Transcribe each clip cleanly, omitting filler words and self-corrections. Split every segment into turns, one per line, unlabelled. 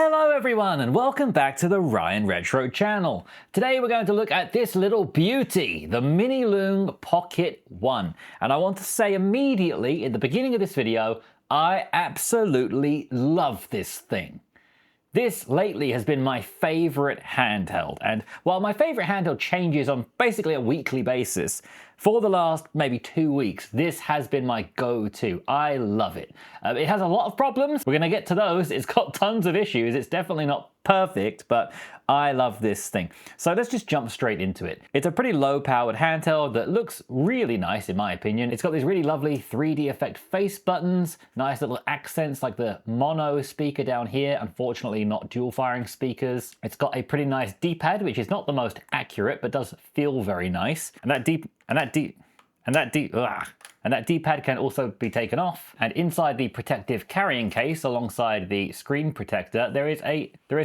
Hello everyone and welcome back to the Ryan Retro channel. Today we're going to look at this little beauty, the Miniloong Pocket 1. And I want to say immediately at the beginning of this video, I absolutely love this thing. This lately has been my favorite handheld, and while my favorite handheld changes on basically a weekly basis, for the last maybe 2 weeks, this has been my go-to. I love it. It has a lot of problems. We're gonna get to those. It's got tons of issues. It's definitely not perfect, but I love this thing. So let's just jump straight into it. It's a pretty low-powered handheld that looks really nice in my opinion. It's got these really lovely 3D effect face buttons, nice little accents like the mono speaker down here, unfortunately not dual firing speakers. It's got a pretty nice D-pad, which is not the most accurate, but does feel very nice. And that D-pad can also be taken off, and inside the protective carrying case alongside the screen protector there is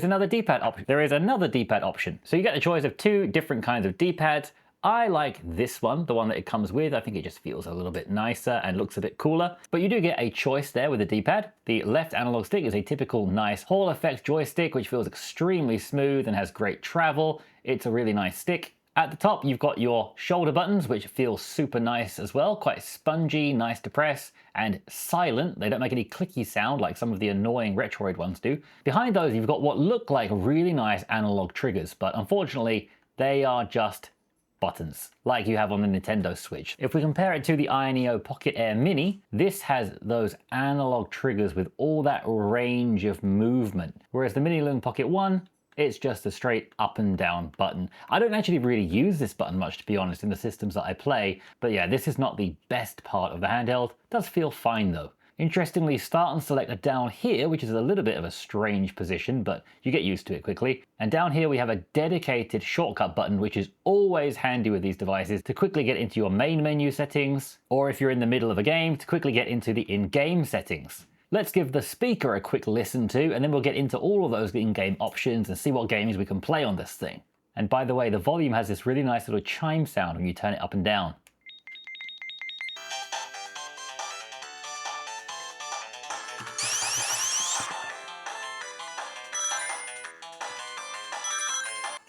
another D-pad option. So you get the choice of 2 different kinds of D-pads. I like this one, the one that it comes with. I think it just feels a little bit nicer and looks a bit cooler. But you do get a choice there with the D-pad. The left analog stick is a typical nice Hall effect joystick which feels extremely smooth and has great travel. It's a really nice stick. At the top, you've got your shoulder buttons, which feel super nice as well. Quite spongy, nice to press, and silent. They don't make any clicky sound like some of the annoying Retroid ones do. Behind those, you've got what look like really nice analog triggers, but unfortunately, they are just buttons, like you have on the Nintendo Switch. If we compare it to the iNeo Pocket Air Mini, this has those analog triggers with all that range of movement. Whereas the Miniloong Pocket 1, it's just a straight up and down button. I don't actually really use this button much, to be honest, in the systems that I play, but yeah, this is not the best part of the handheld. It does feel fine though. Interestingly, start and select are down here, which is a little bit of a strange position, but you get used to it quickly. And down here we have a dedicated shortcut button, which is always handy with these devices to quickly get into your main menu settings, or if you're in the middle of a game, to quickly get into the in-game settings. Let's give the speaker a quick listen to, and then we'll get into all of those in-game options and see what games we can play on this thing. And by the way, the volume has this really nice little chime sound when you turn it up and down.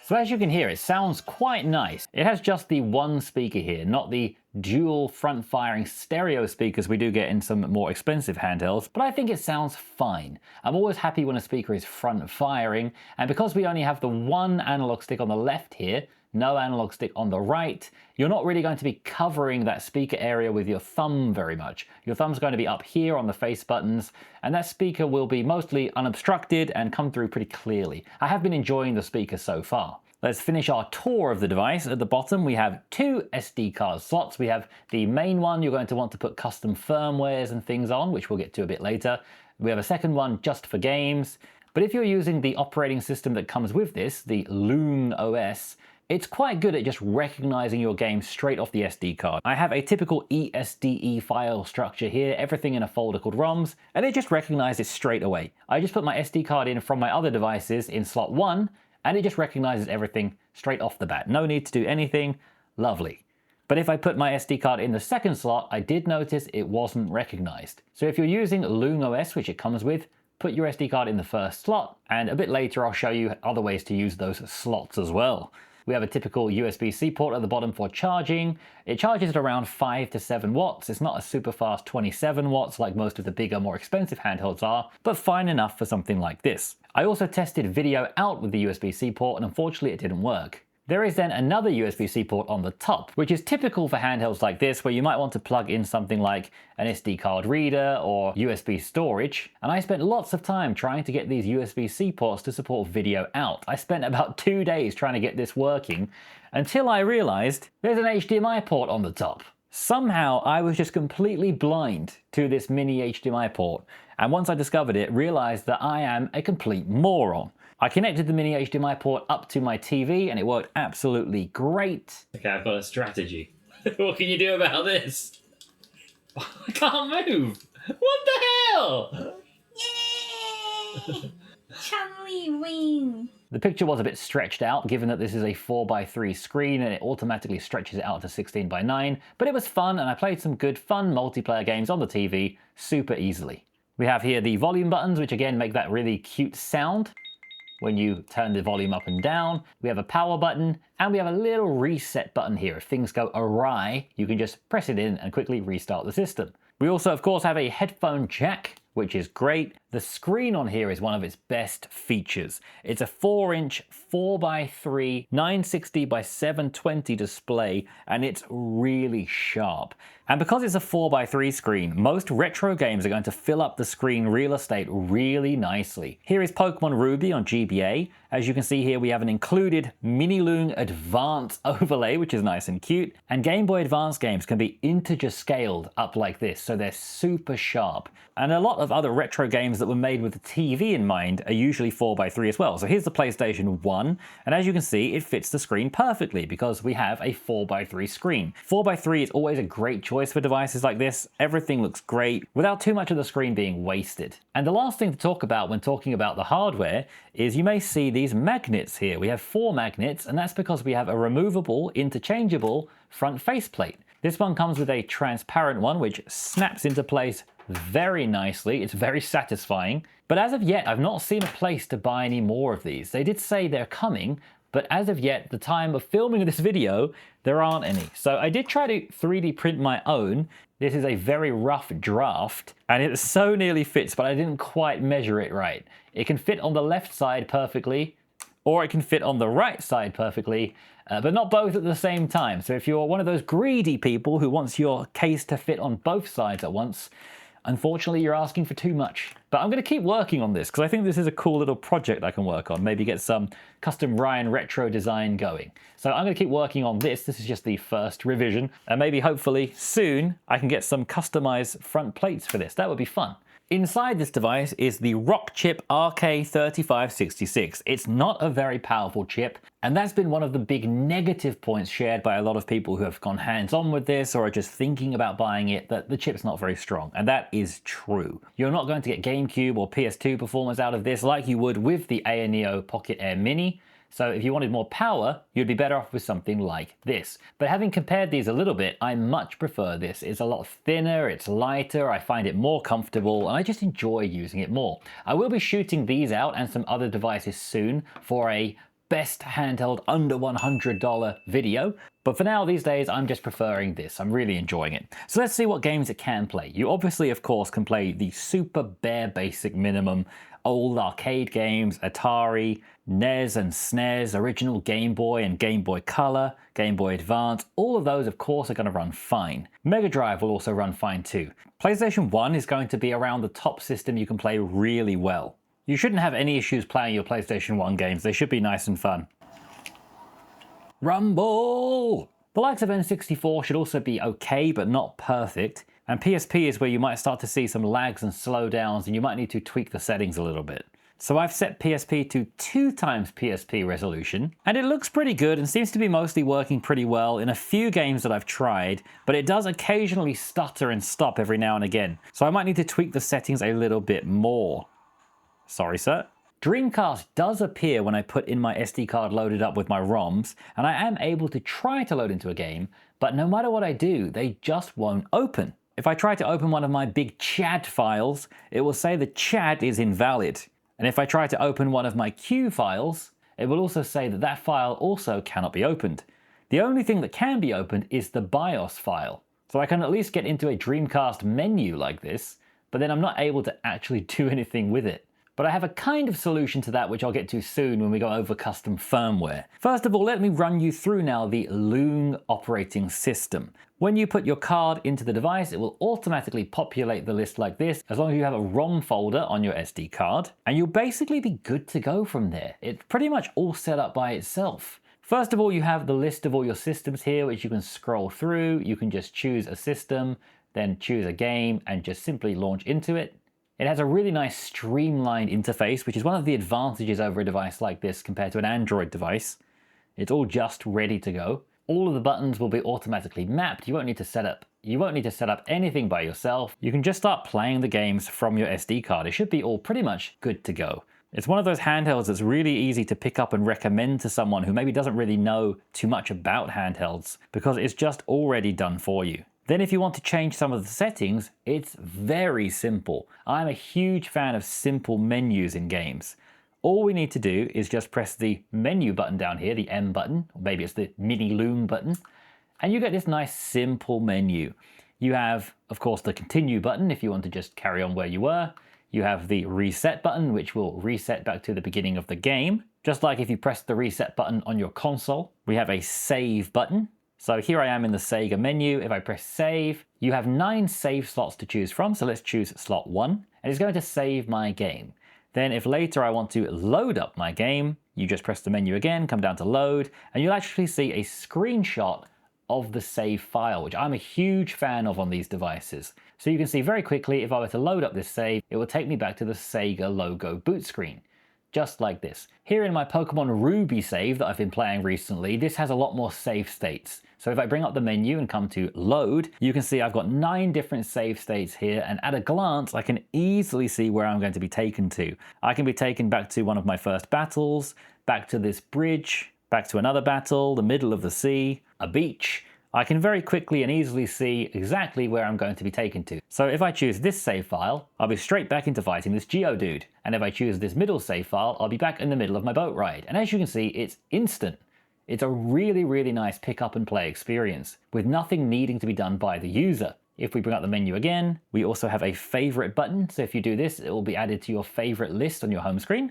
So as you can hear, it sounds quite nice. It has just the one speaker here, not the dual front-firing stereo speakers we do get in some more expensive handhelds, but I think it sounds fine. I'm always happy when a speaker is front-firing, and because we only have the one analog stick on the left here, no analog stick on the right, you're not really going to be covering that speaker area with your thumb very much. Your thumb's going to be up here on the face buttons, and that speaker will be mostly unobstructed and come through pretty clearly. I have been enjoying the speaker so far. Let's finish our tour of the device. At the bottom we have 2 SD card slots. We have the main one you're going to want to put custom firmwares and things on, which we'll get to a bit later. We have a second one just for games. But if you're using the operating system that comes with this, the LoongOS, it's quite good at just recognizing your game straight off the SD card. I have a typical ESDE file structure here, everything in a folder called ROMs, and it just recognizes straight away. I just put my SD card in from my other devices in slot 1, and it just recognizes everything straight off the bat. No need to do anything. Lovely. But if I put my SD card in the second slot, I did notice it wasn't recognized. So if you're using LoongOS, which it comes with, put your SD card in the first slot, and a bit later I'll show you other ways to use those slots as well. We have a typical USB-C port at the bottom for charging. It charges at around 5 to 7 watts. It's not a super fast 27 watts like most of the bigger, more expensive handhelds are, but fine enough for something like this. I also tested video out with the USB-C port, and unfortunately it didn't work. There is then another USB-C port on the top, which is typical for handhelds like this, where you might want to plug in something like an SD card reader or USB storage. And I spent lots of time trying to get these USB-C ports to support video out. I spent about 2 days trying to get this working until I realized there's an HDMI port on the top. Somehow I was just completely blind to this mini HDMI port. And once I discovered it, realized that I am a complete moron. I connected the mini HDMI port up to my TV and it worked absolutely great.
Okay, I've got a strategy. What can you do about this? I can't move! What the hell?
Yay! Chummy wing!
The picture was a bit stretched out given that this is a 4:3 screen and it automatically stretches it out to 16:9, but it was fun and I played some good fun multiplayer games on the TV super easily. We have here the volume buttons, which again make that really cute sound when you turn the volume up and down. We have a power button, and we have a little reset button here. If things go awry, you can just press it in and quickly restart the system. We also, of course, have a headphone jack, which is great. The screen on here is one of its best features. It's a 4-inch 4x3 960 by 720 display, and it's really sharp. And because it's a 4x3 screen, most retro games are going to fill up the screen real estate really nicely. Here is Pokemon Ruby on GBA. As you can see here, we have an included Miniloong Advance overlay, which is nice and cute. And Game Boy Advance games can be integer scaled up like this, so they're super sharp. And a lot of other retro games that were made with the TV in mind are usually 4x3 as well. So here's the PlayStation 1, and as you can see, it fits the screen perfectly because we have a 4x3 screen. 4x3 is always a great choice for devices like this. Everything looks great without too much of the screen being wasted. And the last thing to talk about when talking about the hardware is you may see these magnets here. We have 4 magnets, and that's because we have a removable, interchangeable front faceplate. This one comes with a transparent one which snaps into place very nicely. It's very satisfying. But as of yet, I've not seen a place to buy any more of these. They did say they're coming, but as of yet, the time of filming this video, there aren't any. So I did try to 3D print my own. This is a very rough draft, and it so nearly fits, but I didn't quite measure it right. It can fit on the left side perfectly, or it can fit on the right side perfectly, but not both at the same time. So if you're one of those greedy people who wants your case to fit on both sides at once, unfortunately, you're asking for too much. But I'm going to keep working on this because I think this is a cool little project I can work on. Maybe get some custom Ryan retro design going. So I'm going to keep working on this. This is just the first revision. And maybe hopefully soon I can get some customized front plates for this. That would be fun. Inside this device is the Rockchip RK3566. It's not a very powerful chip, and that's been one of the big negative points shared by a lot of people who have gone hands-on with this or are just thinking about buying it, that the chip's not very strong, and that is true. You're not going to get GameCube or PS2 performance out of this like you would with the Miniloong Pocket Air Mini. So if you wanted more power, you'd be better off with something like this. But having compared these a little bit, I much prefer this. It's a lot thinner, it's lighter, I find it more comfortable, and I just enjoy using it more. I will be shooting these out and some other devices soon for a best handheld under $100 video. But for now, these days, I'm just preferring this. I'm really enjoying it. So let's see what games it can play. You obviously, of course, can play the super bare basic minimum old arcade games, Atari, NES and SNES, original Game Boy and Game Boy Color, Game Boy Advance. All of those, of course, are going to run fine. Mega Drive will also run fine too. PlayStation 1 is going to be around the top system you can play really well. You shouldn't have any issues playing your PlayStation 1 games. They should be nice and fun. Rumble! The likes of N64 should also be okay, but not perfect. And PSP is where you might start to see some lags and slowdowns, and you might need to tweak the settings a little bit. So I've set PSP to 2x PSP resolution, and it looks pretty good and seems to be mostly working pretty well in a few games that I've tried, but it does occasionally stutter and stop every now and again. So I might need to tweak the settings a little bit more. Sorry, sir. Dreamcast does appear when I put in my SD card loaded up with my ROMs, and I am able to try to load into a game, but no matter what I do, they just won't open. If I try to open one of my big CHAD files, it will say the CHAD is invalid. And if I try to open one of my Q files, it will also say that that file also cannot be opened. The only thing that can be opened is the BIOS file. So I can at least get into a Dreamcast menu like this, but then I'm not able to actually do anything with it. But I have a kind of solution to that which I'll get to soon when we go over custom firmware. First of all, let me run you through now the Loong operating system. When you put your card into the device, it will automatically populate the list like this, as long as you have a ROM folder on your SD card, and you'll basically be good to go from there. It's pretty much all set up by itself. First of all, you have the list of all your systems here, which you can scroll through. You can just choose a system, then choose a game, and just simply launch into it. It has a really nice streamlined interface, which is one of the advantages over a device like this compared to an Android device. It's all just ready to go. All of the buttons will be automatically mapped. You won't need to set up anything by yourself. You can just start playing the games from your SD card. It should be all pretty much good to go. It's one of those handhelds that's really easy to pick up and recommend to someone who maybe doesn't really know too much about handhelds, because it's just already done for you. Then if you want to change some of the settings, it's very simple. I'm a huge fan of simple menus in games. All we need to do is just press the menu button down here, the M button, or maybe it's the Miniloong button, and you get this nice simple menu. You have, of course, the continue button if you want to just carry on where you were. You have the reset button, which will reset back to the beginning of the game. Just like if you press the reset button on your console. We have a save button. So here I am in the Sega menu. If I press save, you have 9 save slots to choose from. So let's choose slot 1, and it's going to save my game. Then if later I want to load up my game, you just press the menu again, come down to load, and you'll actually see a screenshot of the save file, which I'm a huge fan of on these devices. So you can see very quickly, if I were to load up this save, it will take me back to the Sega logo boot screen. Just like this. Here in my Pokemon Ruby save that I've been playing recently, this has a lot more save states. So if I bring up the menu and come to load, you can see I've got 9 different save states here, and at a glance I can easily see where I'm going to be taken to. I can be taken back to one of my first battles, back to this bridge, back to another battle, the middle of the sea, a beach. I can very quickly and easily see exactly where I'm going to be taken to. So if I choose this save file, I'll be straight back into fighting this Geodude. And if I choose this middle save file, I'll be back in the middle of my boat ride. And as you can see, it's instant. It's a really, really nice pick up and play experience, with nothing needing to be done by the user. If we bring up the menu again, we also have a favorite button. So if you do this, it will be added to your favorite list on your home screen.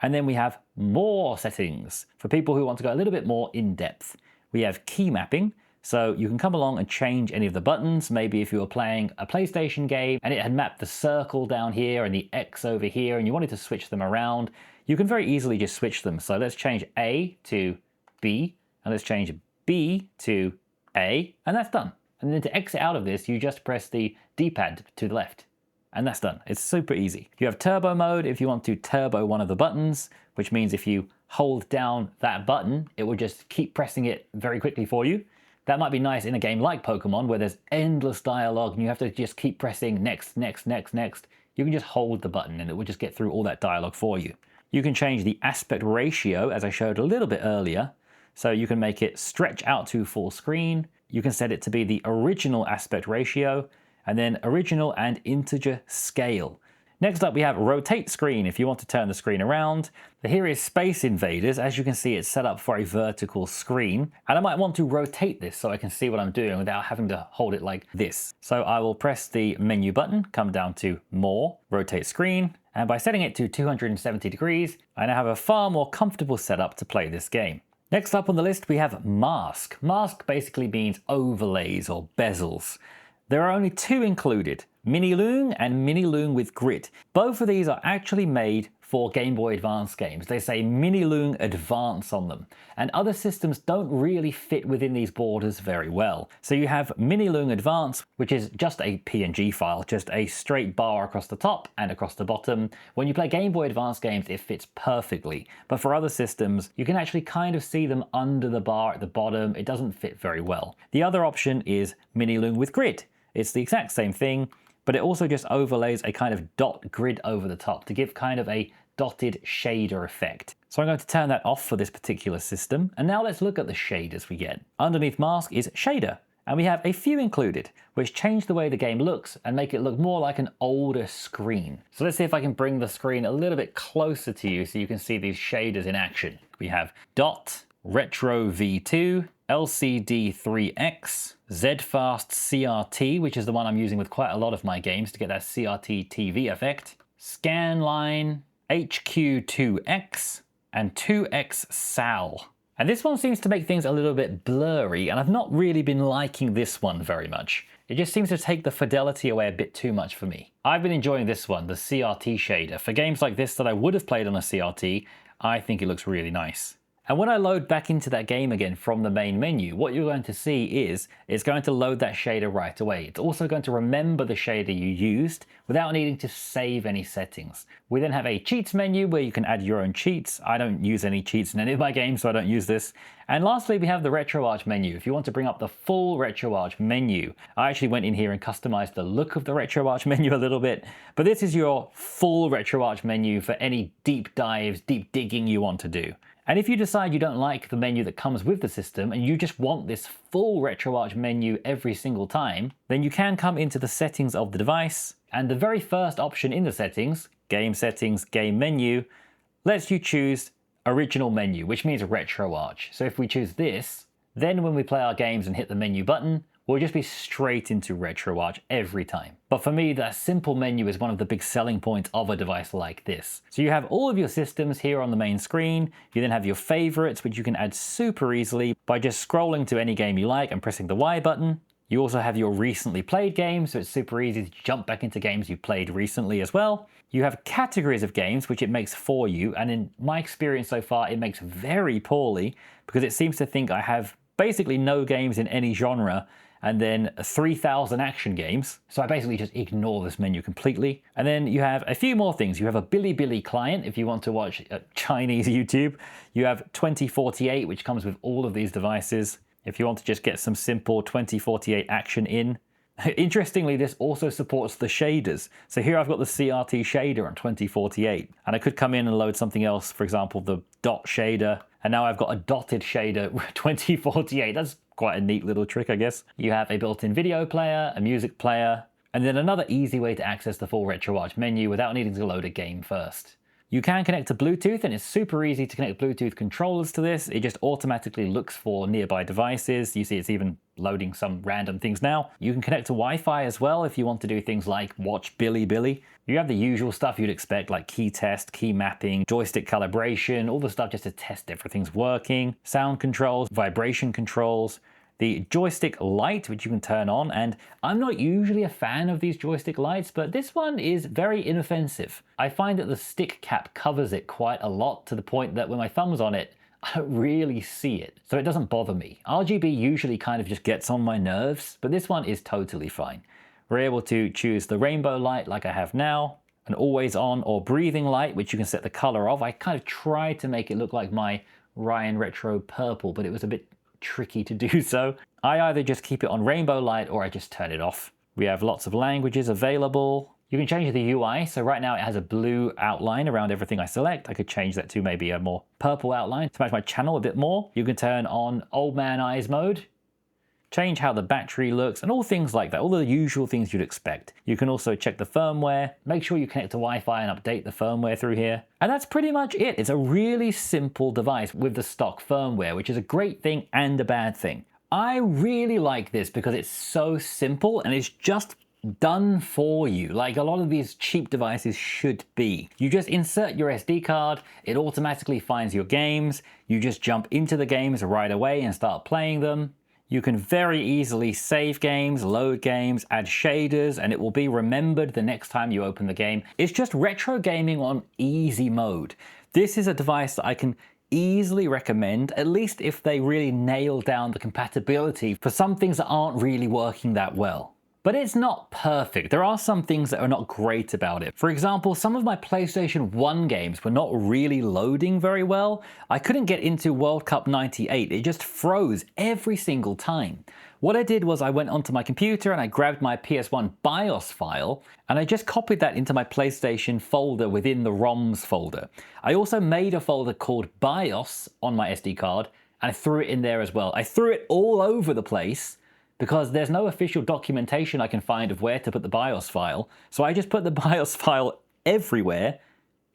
And then we have more settings for people who want to go a little bit more in depth. We have key mapping. So you can come along and change any of the buttons. Maybe if you were playing a PlayStation game and it had mapped the circle down here and the X over here and you wanted to switch them around, you can very easily just switch them. So let's change A to B, and let's change B to A, and that's done. And then to exit out of this, you just press the D-pad to the left, and that's done. It's super easy. You have turbo mode if you want to turbo one of the buttons, which means if you hold down that button, it will just keep pressing it very quickly for you. That might be nice in a game like Pokemon where there's endless dialogue and you have to just keep pressing next, next, next, next. You can just hold the button and it will just get through all that dialogue for you. You can change the aspect ratio, as I showed a little bit earlier. So you can make it stretch out to full screen. You can set it to be the original aspect ratio, and then original and integer scale. Next up we have rotate screen if you want to turn the screen around. Here is Space Invaders. As you can see, it's set up for a vertical screen, and I might want to rotate this so I can see what I'm doing without having to hold it like this. So I will press the menu button, come down to more, rotate screen, and by setting it to 270 degrees, I now have a far more comfortable setup to play this game. Next up on the list we have mask. Mask basically means overlays or bezels. There are only 2 included, Miniloong and Miniloong with grit. Both of these are actually made for Game Boy Advance games. They say Miniloong Advance on them, and other systems don't really fit within these borders very well. So you have Miniloong Advance, which is just a PNG file, just a straight bar across the top and across the bottom. When you play Game Boy Advance games, it fits perfectly, but for other systems, you can actually kind of see them under the bar at the bottom. It doesn't fit very well. The other option is Miniloong with grit. It's the exact same thing, but it also just overlays a kind of dot grid over the top to give kind of a dotted shader effect. So I'm going to turn that off for this particular system. And now let's look at the shaders we get. Underneath mask is shader, and we have a few included, which change the way the game looks and make it look more like an older screen. So let's see if I can bring the screen a little bit closer to you so you can see these shaders in action. We have dot, retro V2, LCD3X, ZFast CRT, which is the one I'm using with quite a lot of my games to get that CRT TV effect, Scanline, HQ2X, and 2X Sal. And this one seems to make things a little bit blurry, and I've not really been liking this one very much. It just seems to take the fidelity away a bit too much for me. I've been enjoying this one, the CRT shader. For games like this that I would have played on a CRT, I think it looks really nice. And when I load back into that game again from the main menu, what you're going to see is it's going to load that shader right away. It's also going to remember the shader you used without needing to save any settings. We then have a cheats menu where you can add your own cheats. I don't use any cheats in any of my games, so I don't use this. And lastly, we have the RetroArch menu. If you want to bring up the full RetroArch menu, I actually went in here and customized the look of the RetroArch menu a little bit, but this is your full RetroArch menu for any deep dives, deep digging you want to do. And if you decide you don't like the menu that comes with the system and you just want this full RetroArch menu every single time, then you can come into the settings of the device, and the very first option in the settings, game menu, lets you choose original menu, which means RetroArch. So if we choose this, then when we play our games and hit the menu button, we'll just be straight into RetroArch every time. But for me, that simple menu is one of the big selling points of a device like this. So you have all of your systems here on the main screen. You then have your favorites, which you can add super easily by just scrolling to any game you like and pressing the Y button. You also have your recently played games, so it's super easy to jump back into games you played recently as well. You have categories of games, which it makes for you, and in my experience so far, it makes very poorly because it seems to think I have basically no games in any genre and then 3,000 action games. So I basically just ignore this menu completely. And then you have a few more things. You have a Bilibili client if you want to watch Chinese YouTube. You have 2048, which comes with all of these devices. If you want to just get some simple 2048 action in. Interestingly, this also supports the shaders. So here I've got the CRT shader on 2048, and I could come in and load something else, for example, the dot shader, and now I've got a dotted shader 2048. That's quite a neat little trick, I guess. You have a built-in video player, a music player, and then another easy way to access the full RetroArch menu without needing to load a game first. You can connect to Bluetooth, and it's super easy to connect Bluetooth controllers to this. It just automatically looks for nearby devices. You see it's even loading some random things now. You can connect to Wi-Fi as well if you want to do things like watch Bilibili. You have the usual stuff you'd expect, like key test, key mapping, joystick calibration, all the stuff just to test everything's working, sound controls, vibration controls, the joystick light, which you can turn on, and I'm not usually a fan of these joystick lights, but this one is very inoffensive. I find that the stick cap covers it quite a lot to the point that when my thumb's on it, I don't really see it, so it doesn't bother me. RGB usually kind of just gets on my nerves, but this one is totally fine. We're able to choose the rainbow light like I have now, an always on or breathing light, which you can set the color of. I kind of tried to make it look like my Ryan Retro purple, but it was a bit tricky to do so. I either just keep it on rainbow light or I just turn it off. We have lots of languages available. You can change the UI, so right now it has a blue outline around everything I select. I could change that to maybe a more purple outline to match my channel a bit more. You can turn on old man eyes mode, change how the battery looks, and all things like that, all the usual things you'd expect. You can also check the firmware, make sure you connect to Wi-Fi and update the firmware through here. And that's pretty much it. It's a really simple device with the stock firmware, which is a great thing and a bad thing. I really like this because it's so simple and it's just done for you, like a lot of these cheap devices should be. You just insert your SD card, it automatically finds your games, you just jump into the games right away and start playing them. You can very easily save games, load games, add shaders, and it will be remembered the next time you open the game. It's just retro gaming on easy mode. This is a device that I can easily recommend, at least if they really nail down the compatibility for some things that aren't really working that well. But it's not perfect. There are some things that are not great about it. For example, some of my PlayStation 1 games were not really loading very well. I couldn't get into World Cup 98. It just froze every single time. What I did was I went onto my computer and I grabbed my PS1 BIOS file and I just copied that into my PlayStation folder within the ROMs folder. I also made a folder called BIOS on my SD card and I threw it in there as well. I threw it all over the place because there's no official documentation I can find of where to put the BIOS file. So I just put the BIOS file everywhere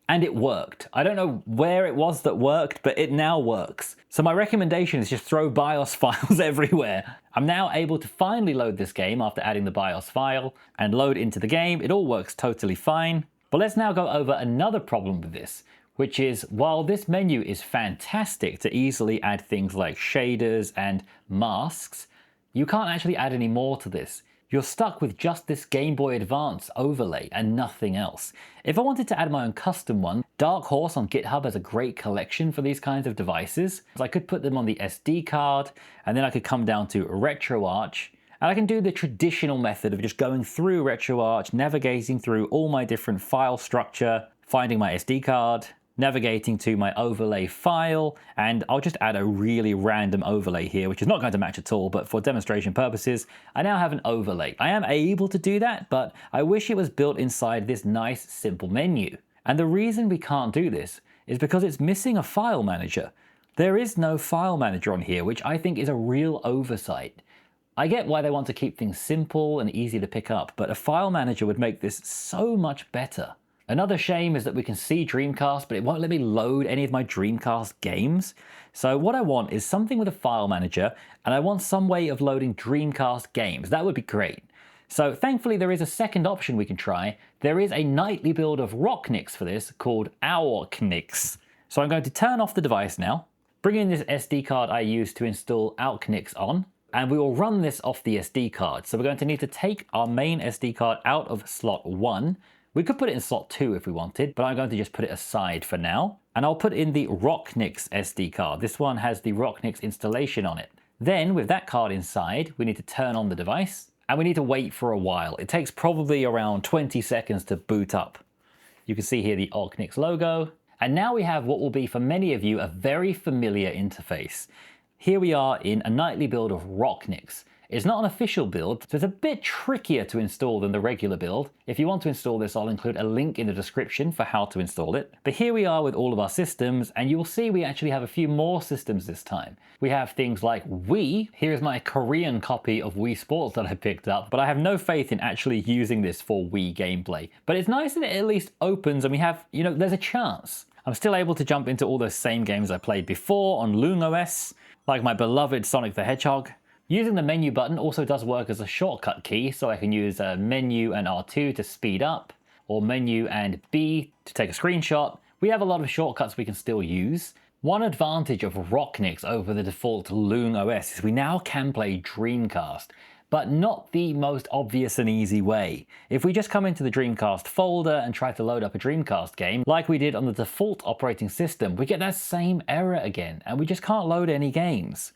and it worked. I don't know where it was that worked, but it now works. So my recommendation is just throw BIOS files everywhere. I'm now able to finally load this game after adding the BIOS file and load into the game. It all works totally fine. But let's now go over another problem with this, which is while this menu is fantastic to easily add things like shaders and masks, you can't actually add any more to this. You're stuck with just this Game Boy Advance overlay and nothing else. If I wanted to add my own custom one, Dark Horse on GitHub has a great collection for these kinds of devices. So I could put them on the SD card, and then I could come down to RetroArch, and I can do the traditional method of just going through RetroArch, navigating through all my different file structure, finding my SD card, navigating to my overlay file, and I'll just add a really random overlay here, which is not going to match at all, but for demonstration purposes, I now have an overlay. I am able to do that, but I wish it was built inside this nice, simple menu. And the reason we can't do this is because it's missing a file manager. There is no file manager on here, which I think is a real oversight. I get why they want to keep things simple and easy to pick up, but a file manager would make this so much better. Another shame is that we can see Dreamcast, but it won't let me load any of my Dreamcast games. So what I want is something with a file manager, and I want some way of loading Dreamcast games. That would be great. So thankfully there is a second option we can try. There is a nightly build of Rocknix for this called Aurknix. So I'm going to turn off the device now, bring in this SD card I used to install Aurknix on, and we will run this off the SD card. So we're going to need to take our main SD card out of slot 1. We could put it in slot 2 if we wanted, but I'm going to just put it aside for now. And I'll put in the Rocknix SD card. This one has the Rocknix installation on it. Then with that card inside, we need to turn on the device. And we need to wait for a while. It takes probably around 20 seconds to boot up. You can see here the Aurknix logo. And now we have what will be for many of you a very familiar interface. Here we are in a nightly build of Rocknix. It's not an official build, so it's a bit trickier to install than the regular build. If you want to install this, I'll include a link in the description for how to install it. But here we are with all of our systems, and you will see we actually have a few more systems this time. We have things like Wii. Here's my Korean copy of Wii Sports that I picked up, but I have no faith in actually using this for Wii gameplay. But it's nice that it at least opens and we have, there's a chance. I'm still able to jump into all those same games I played before on LoongOS, like my beloved Sonic the Hedgehog. Using the menu button also does work as a shortcut key, so I can use menu and R2 to speed up, or menu and B to take a screenshot. We have a lot of shortcuts we can still use. One advantage of Rocknix over the default LoongOS is we now can play Dreamcast, but not the most obvious and easy way. If we just come into the Dreamcast folder and try to load up a Dreamcast game, like we did on the default operating system, we get that same error again, and we just can't load any games.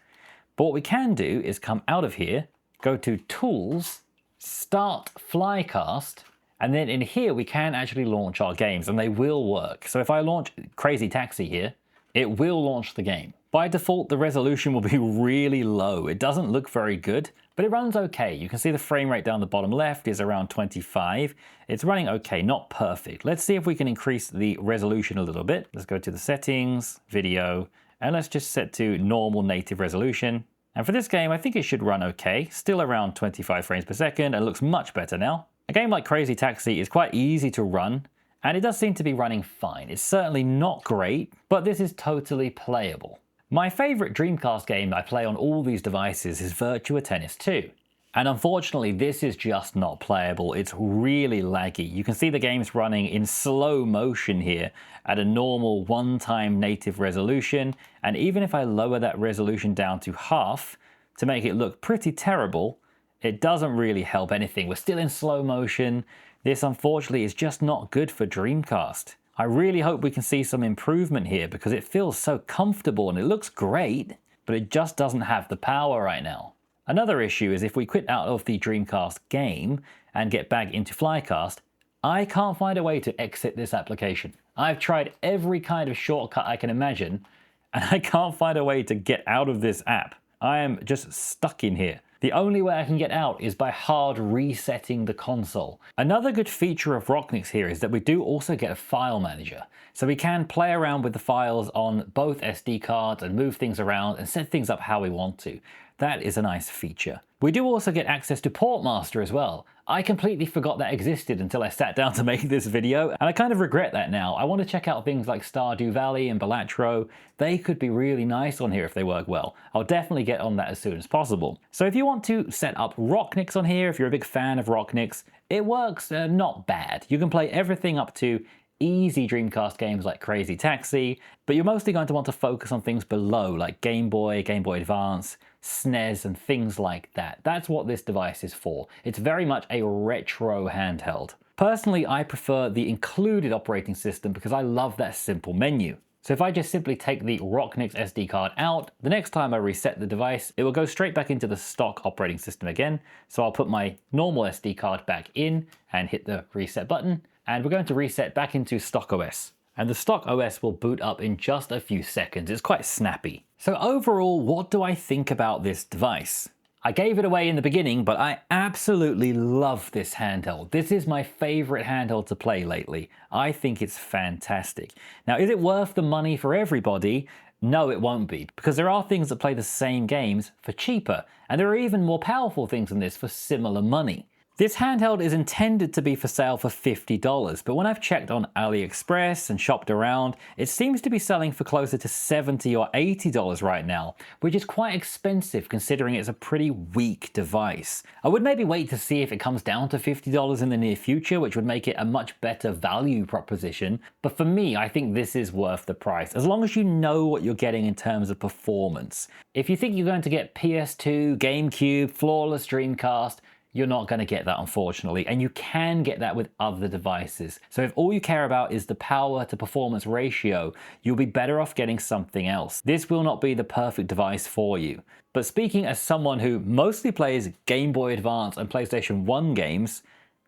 But what we can do is come out of here, go to Tools, Start Flycast, and then in here we can actually launch our games, and they will work. So if I launch Crazy Taxi here, it will launch the game. By default, the resolution will be really low. It doesn't look very good, but it runs okay. You can see the frame rate down the bottom left is around 25. It's running okay, not perfect. Let's see if we can increase the resolution a little bit. Let's go to the settings, video, and let's just set to normal native resolution. And for this game, I think it should run okay. Still around 25 frames per second, and looks much better now. A game like Crazy Taxi is quite easy to run, and it does seem to be running fine. It's certainly not great, but this is totally playable. My favorite Dreamcast game I play on all these devices is Virtua Tennis 2. And unfortunately, this is just not playable. It's really laggy. You can see the game's running in slow motion here at a normal one-time native resolution. And even if I lower that resolution down to half to make it look pretty terrible, it doesn't really help anything. We're still in slow motion. This, unfortunately, is just not good for Dreamcast. I really hope we can see some improvement here because it feels so comfortable and it looks great, but it just doesn't have the power right now. Another issue is if we quit out of the Dreamcast game and get back into Flycast, I can't find a way to exit this application. I've tried every kind of shortcut I can imagine, and I can't find a way to get out of this app. I am just stuck in here. The only way I can get out is by hard resetting the console. Another good feature of Rocknix here is that we do also get a file manager. So we can play around with the files on both SD cards and move things around and set things up how we want to. That is a nice feature. We do also get access to Portmaster as well. I completely forgot that existed until I sat down to make this video, and I kind of regret that now. I want to check out things like Stardew Valley and Balatro. They could be really nice on here if they work well. I'll definitely get on that as soon as possible. So if you want to set up Rocknix on here, if you're a big fan of Rocknix, it works not bad. You can play everything up to easy Dreamcast games like Crazy Taxi, but you're mostly going to want to focus on things below like Game Boy, Game Boy Advance, SNES and things like that. That's what this device is for. It's very much a retro handheld. Personally, I prefer the included operating system because I love that simple menu. So if I just simply take the Rocknix SD card out, the next time I reset the device, it will go straight back into the stock operating system again. So I'll put my normal SD card back in and hit the reset button, and we're going to reset back into stock OS. And the stock OS will boot up in just a few seconds. It's quite snappy. So overall, what do I think about this device? I gave it away in the beginning, but I absolutely love this handheld. This is my favorite handheld to play lately. I think it's fantastic. Now, is it worth the money for everybody? No, it won't be, because there are things that play the same games for cheaper, and there are even more powerful things than this for similar money. This handheld is intended to be for sale for $50, but when I've checked on AliExpress and shopped around, it seems to be selling for closer to $70 or $80 right now, which is quite expensive considering it's a pretty weak device. I would maybe wait to see if it comes down to $50 in the near future, which would make it a much better value proposition, but for me, I think this is worth the price, as long as you know what you're getting in terms of performance. If you think you're going to get PS2, GameCube, flawless Dreamcast, you're not going to get that, unfortunately, and you can get that with other devices. So if all you care about is the power to performance ratio, you'll be better off getting something else. This will not be the perfect device for you. But speaking as someone who mostly plays Game Boy Advance and PlayStation 1 games,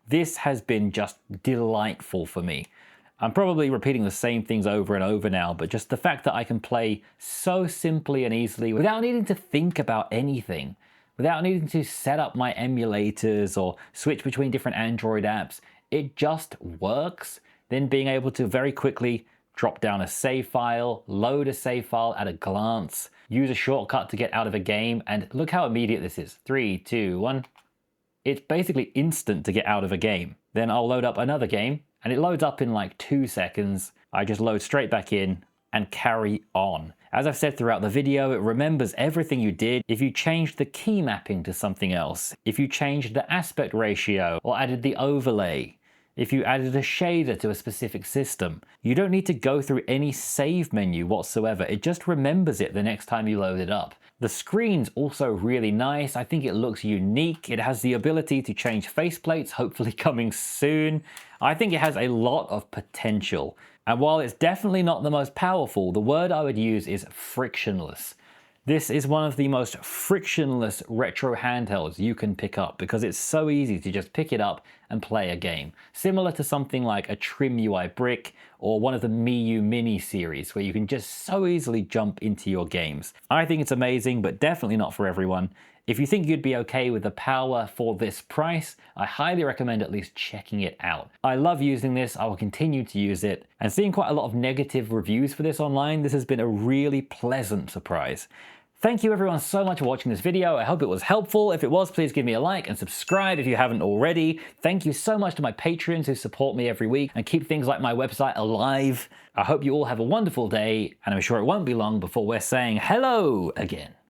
this has been just delightful for me. I'm probably repeating the same things over and over now, but just the fact that I can play so simply and easily without needing to think about anything, without needing to set up my emulators or switch between different Android apps, it just works. Then being able to very quickly drop down a save file, load a save file at a glance, use a shortcut to get out of a game, and look how immediate this is. 3, 2, 1. It's basically instant to get out of a game. Then I'll load up another game, and it loads up in like 2 seconds. I just load straight back in and carry on. As I've said throughout the video, it remembers everything you did. If you changed the key mapping to something else, if you changed the aspect ratio or added the overlay, if you added a shader to a specific system, you don't need to go through any save menu whatsoever. It just remembers it the next time you load it up. The screen's also really nice. I think it looks unique. It has the ability to change faceplates, hopefully coming soon. I think it has a lot of potential. And while it's definitely not the most powerful, the word I would use is frictionless. This is one of the most frictionless retro handhelds you can pick up because it's so easy to just pick it up and play a game. Similar to something like a Trim UI Brick or one of the Miu Mini series where you can just so easily jump into your games. I think it's amazing, but definitely not for everyone. If you think you'd be okay with the power for this price, I highly recommend at least checking it out. I love using this, I will continue to use it, and seeing quite a lot of negative reviews for this online, this has been a really pleasant surprise. Thank you everyone so much for watching this video. I hope it was helpful. If it was, please give me a like and subscribe if you haven't already. Thank you so much to my patrons who support me every week and keep things like my website alive. I hope you all have a wonderful day, and I'm sure it won't be long before we're saying hello again.